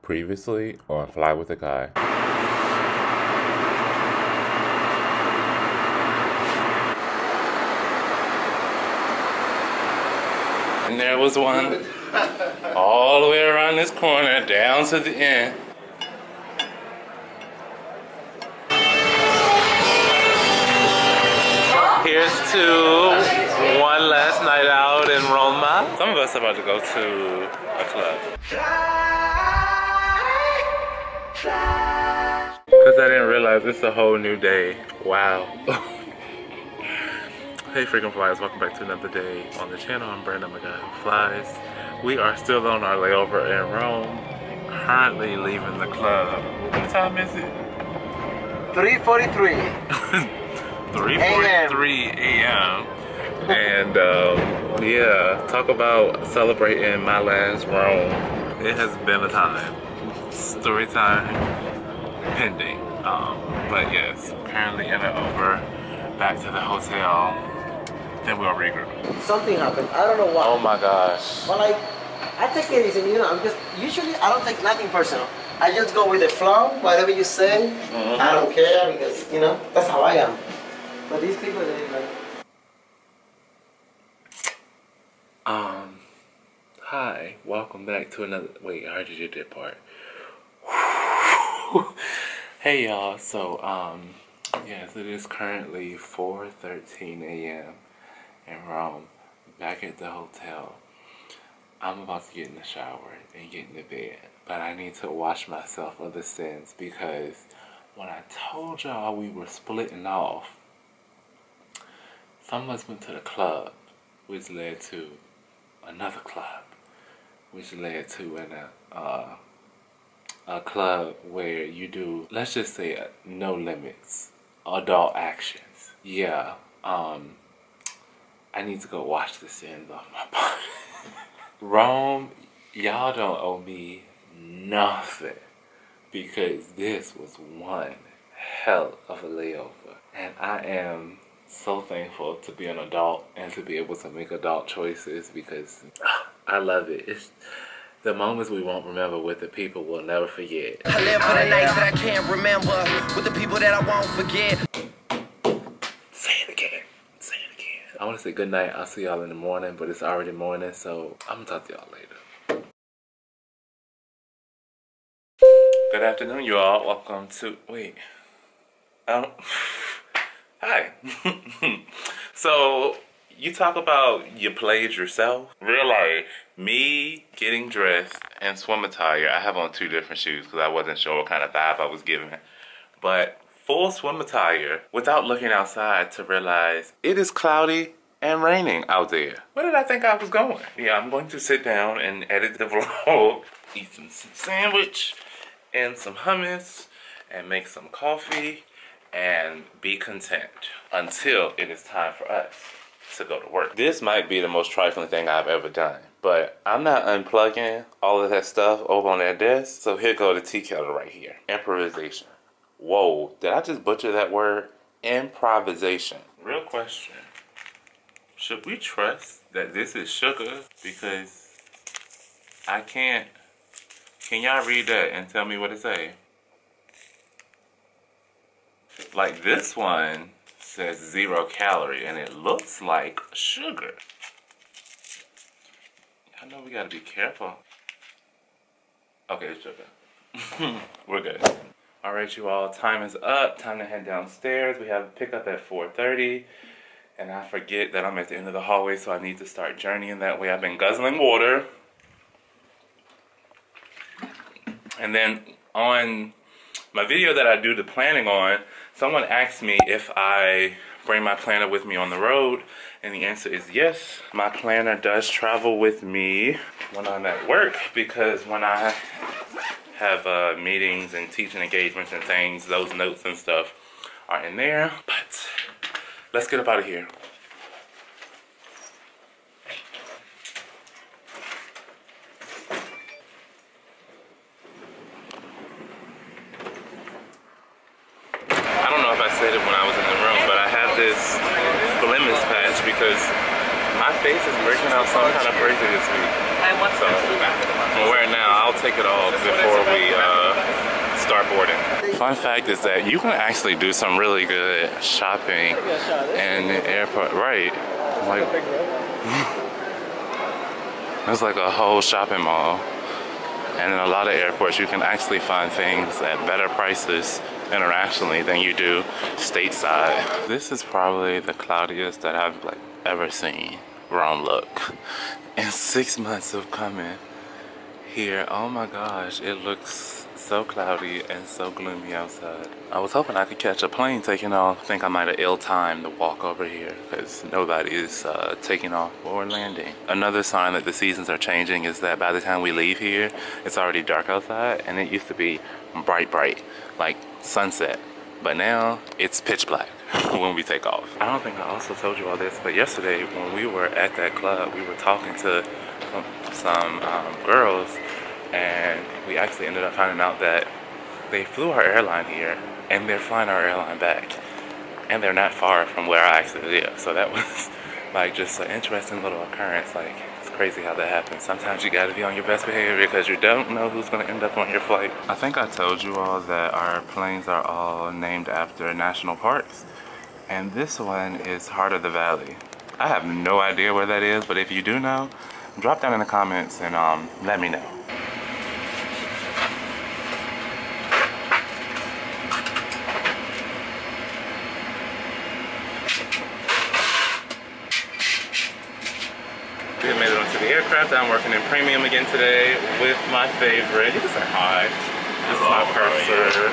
Previously on Fly with a Guy. And there was one all the way around this corner down to the end. Here's to one last night out in Roma. Some of us are about to go to a club. Because I didn't realize it's a whole new day. Wow. Hey freaking flyers, welcome back to another day on the channel. I'm Brandon, the guy who flies. We are still on our layover in Rome. Currently leaving the club. What time is it? 3:43. 3:43 a.m. And yeah, talk about celebrating my last Rome. It has been a time. Story time pending. But yes, currently in and over, back to the hotel. Then we'll regroup. Something happened. I don't know what. Oh my gosh. But like, I take it easy. You know, I'm just usually I don't take nothing personal. I just go with the flow. Whatever you say, I don't care because you know that's how I am. But these people, they like. Hi, welcome back to another. Wait, I heard you did that part. Hey y'all. So yes, it is currently 4:13 a.m. in Rome, back at the hotel. I'm about to get in the shower and get in the bed, but I need to wash myself of the sins because when I told y'all we were splitting off, some of us went to the club, which led to another club, which led to a club where you do, let's just say, no limits, adult actions. Yeah, I need to go wash the sins off my body. Rome, y'all don't owe me nothing because this was one hell of a layover. And I am so thankful to be an adult and to be able to make adult choices because I love it. It's the moments we won't remember with the people we'll never forget. I live for the nights that I can't remember with the people that I won't forget. Say it again. Say it again. I want to say good night. I'll see y'all in the morning, but it's already morning, so I'm going to talk to y'all later. Good afternoon, you all. Welcome to... Wait. Hi. So, you talk about you played yourself. Real life, me getting dressed in swim attire. I have on two different shoes because I wasn't sure what kind of vibe I was giving. But full swim attire without looking outside to realize it is cloudy and raining out there. Where did I think I was going? Yeah, I'm going to sit down and edit the vlog, eat some sandwich and some hummus and make some coffee and be content until it is time for us to go to work. This might be the most trifling thing I've ever done, but I'm not unplugging all of that stuff over on that desk. So here go the tea kettle right here. Improvisation. Whoa, did I just butcher that word? Improvisation. Real question. Should we trust that this is sugar? Because I can't. Can y'all read that and tell me what it say? Like this one says 0 calorie and it looks like sugar. I know we gotta be careful. Okay, it's sugar. We're good. All right, you all, time is up. Time to head downstairs. We have a pickup at 4:30. And I forget that I'm at the end of the hallway, so I need to start journeying that way. I've been guzzling water. And then on my video that I do the planning on, someone asked me if I bring my planner with me on the road. And the answer is yes. My planner does travel with me when I'm at work because when I have meetings and teaching engagements and things, those notes and stuff are in there. But let's get up out of here. I don't know if I said it when I was in the room, but I have this blemish patch because my face is breaking out some kind of crazy this week. So I'm gonna wear it now. I'll take it off before we Fun fact is that you can actually do some really good shopping in the airport, right? Like, there's like a whole shopping mall. And in a lot of airports, you can actually find things at better prices internationally than you do stateside. This is probably the cloudiest that I've like ever seen Rome look. In 6 months of coming here, oh my gosh, it looks so cloudy and so gloomy outside. I was hoping I could catch a plane taking off. I think I might have ill-timed the walk over here because nobody is taking off or landing. Another sign that the seasons are changing is that by the time we leave here, it's already dark outside, and it used to be bright, like sunset. But now it's pitch black when we take off. I don't think I also told you all this, but yesterday when we were at that club, we were talking to some girls, and we actually ended up finding out that they flew our airline here and they're flying our airline back, and they're not far from where I actually live. So that was like just an interesting little occurrence. Like, it's crazy how that happens. Sometimes you gotta be on your best behavior because you don't know who's gonna end up on your flight. I think I told you all that our planes are all named after national parks, and this one is Heart of the Valley. I have no idea where that is, but if you do know, drop down in the comments and let me know. We made it onto the aircraft. I'm working in premium again today with my favorite. You can say hi. This is my purser.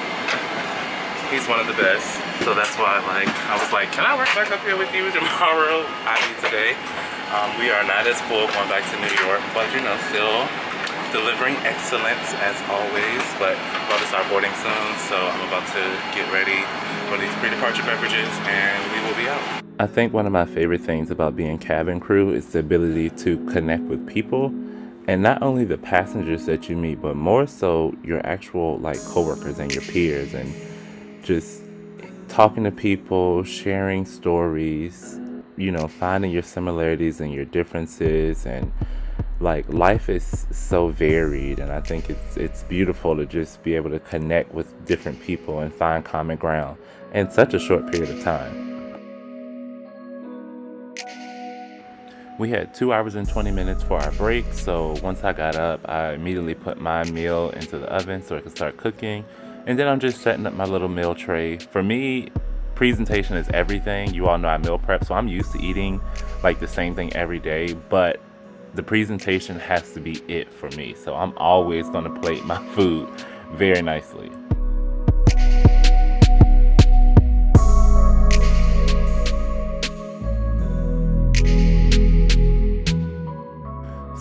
He's one of the best. So that's why I was like, can I work back up here with you tomorrow? I do today. We are not as full going back to New York, but you know, still delivering excellence as always. But about to start boarding soon, so I'm about to get ready for these pre-departure beverages and we will be out. I think one of my favorite things about being cabin crew is the ability to connect with people, and not only the passengers that you meet, but more so your actual like coworkers and your peers, and just talking to people, sharing stories, you know, finding your similarities and your differences. And like, life is so varied, and I think it's beautiful to just be able to connect with different people and find common ground in such a short period of time. We had 2 hours and 20 minutes for our break, so once I got up, I immediately put my meal into the oven so I could start cooking. And then I'm just setting up my little meal tray. For me, presentation is everything. You all know I meal prep, so I'm used to eating like the same thing every day, but the presentation has to be it for me. So I'm always gonna plate my food very nicely.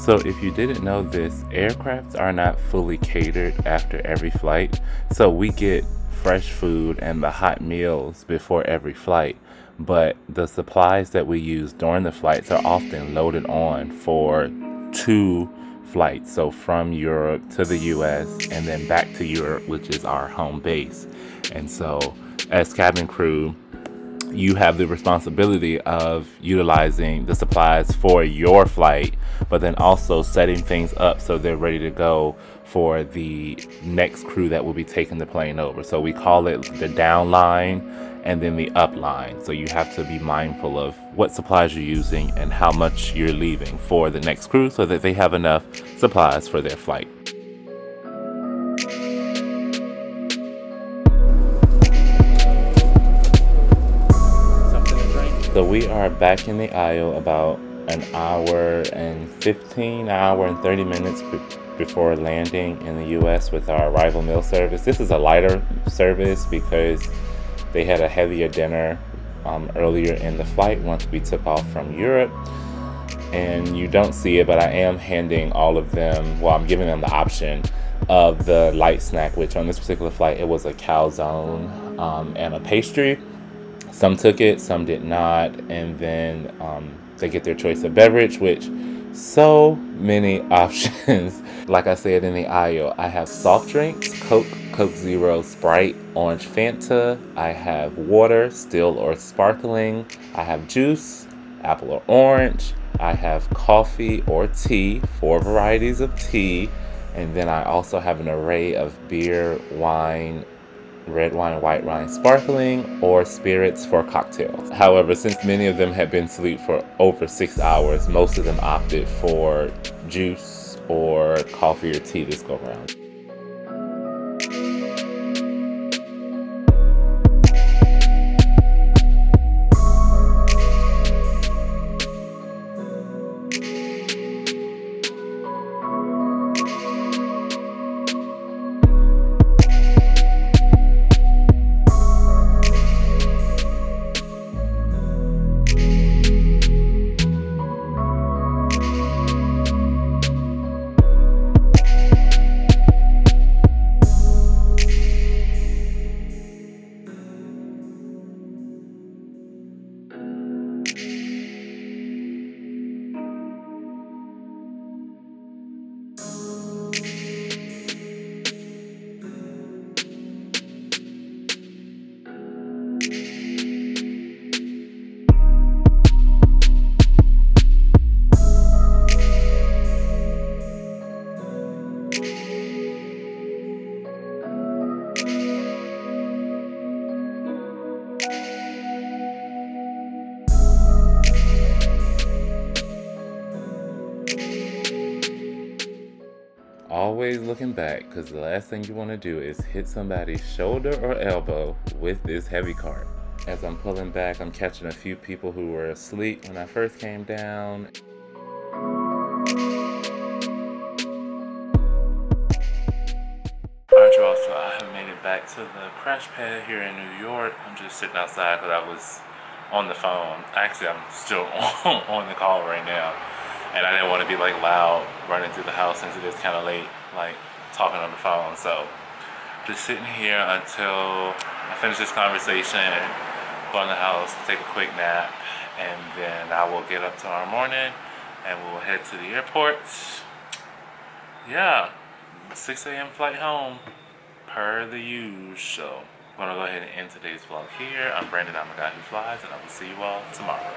So if you didn't know this, aircrafts are not fully catered after every flight. So we get fresh food and the hot meals before every flight, but the supplies that we use during the flights are often loaded on for 2 flights. So from Europe to the US and then back to Europe, which is our home base. And so as cabin crew, you have the responsibility of utilizing the supplies for your flight, but then also setting things up so they're ready to go for the next crew that will be taking the plane over. So we call it the down line and then the up line. So you have to be mindful of what supplies you're using and how much you're leaving for the next crew so that they have enough supplies for their flight. So we are back in the aisle about an hour and 30 minutes before landing in the US with our arrival meal service. This is a lighter service because they had a heavier dinner earlier in the flight once we took off from Europe. And you don't see it, but I am handing all of them, well, I'm giving them the option of the light snack, which on this particular flight, it was a calzone and a pastry. Some took it, some did not, and then they get their choice of beverage, which so many options. Like I said in the aisle, I have soft drinks, Coke, Coke Zero, Sprite, Orange Fanta. I have water, still or sparkling. I have juice, apple or orange. I have coffee or tea, 4 varieties of tea. And then I also have an array of beer, wine, red wine and white wine sparkling, or spirits for cocktails. However, since many of them had been asleep for over 6 hours, most of them opted for juice or coffee or tea this go around. Always looking back, because the last thing you want to do is hit somebody's shoulder or elbow with this heavy cart. As I'm pulling back, I'm catching a few people who were asleep when I first came down. Alright y'all, so I have made it back to the crash pad here in New York. I'm just sitting outside because I was on the phone. Actually, I'm still on the call right now. And I didn't want to be like loud running through the house since it is kind of late, like talking on the phone. So just sitting here until I finish this conversation, go in the house, take a quick nap, and then I will get up tomorrow morning and we'll head to the airport. Yeah, 6 a.m. flight home per the usual. So I'm gonna go ahead and end today's vlog here. I'm Brandon, I'm a guy who flies, and I will see you all tomorrow.